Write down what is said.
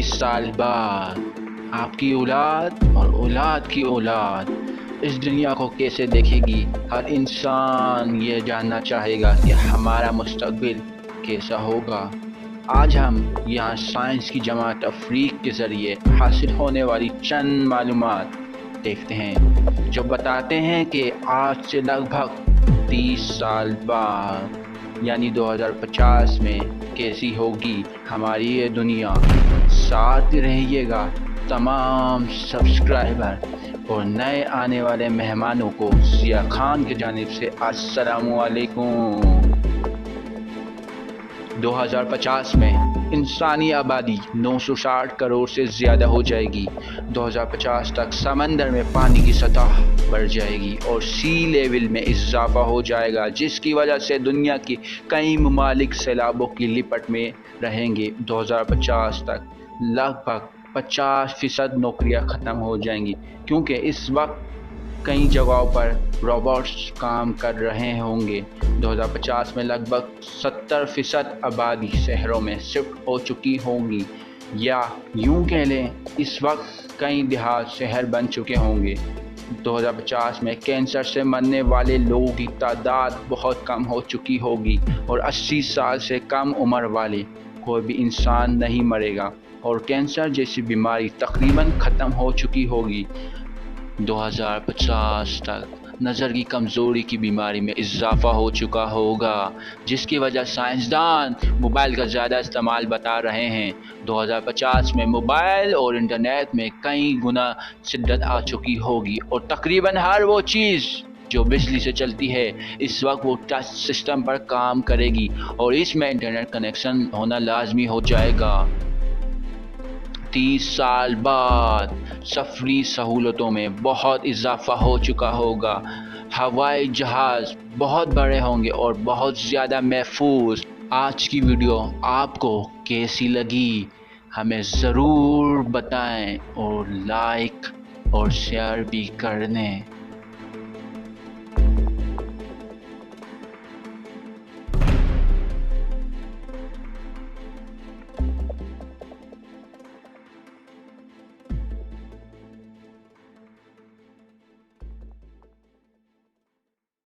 साल बाद आपकी औलाद और औलाद की औलाद इस दुनिया को कैसे देखेगी। हर इंसान ये जानना चाहेगा कि हमारा मुस्तकबिल कैसा होगा। आज हम यहाँ साइंस की जमा तफरीक के ज़रिए हासिल होने वाली चंद मालूमात देखते हैं जो बताते हैं कि आज से लगभग 30 साल बाद यानी 2050 में कैसी होगी हमारी ये दुनिया। साथ रहिएगा। तमाम सब्सक्राइबर और नए आने वाले मेहमानों को सिया खान की जानिब से अस्सलामु अलैकुम। 2050 में इंसानी आबादी 960 करोड़ से ज़्यादा हो जाएगी। 2050 तक समंदर में पानी की सतह बढ़ जाएगी और सी लेवल में इजाफा हो जाएगा, जिसकी वजह से दुनिया की कई ममालिक सैलाबों की लिपट में रहेंगे। 2050 तक लगभग 50% नौकरियां ख़त्म हो जाएंगी, क्योंकि इस वक्त कई जगहों पर रोबोट्स काम कर रहे होंगे। 2050 में लगभग 70% आबादी शहरों में शिफ्ट हो चुकी होंगी, या यूं कह लें इस वक्त कई देहात शहर बन चुके होंगे। 2050 में कैंसर से मरने वाले लोगों की तादाद बहुत कम हो चुकी होगी और 80 साल से कम उम्र वाले कोई भी इंसान नहीं मरेगा और कैंसर जैसी बीमारी तकरीबन ख़त्म हो चुकी होगी। 2050 तक नज़र की कमज़ोरी की बीमारी में इजाफा हो चुका होगा, जिसकी वजह साइंसदान मोबाइल का ज़्यादा इस्तेमाल बता रहे हैं। 2050 में मोबाइल और इंटरनेट में कई गुना शिद्दत आ चुकी होगी और तकरीबन हर वो चीज़ जो बिजली से चलती है इस वक्त वो टच सिस्टम पर काम करेगी और इसमें इंटरनेट कनेक्शन होना लाजमी हो जाएगा। 30 साल बाद सफरी सहूलतों में बहुत इजाफा हो चुका होगा। हवाई जहाज़ बहुत बड़े होंगे और बहुत ज़्यादा महफूज। आज की वीडियो आपको कैसी लगी हमें ज़रूर बताएं और लाइक और शेयर भी कर दें।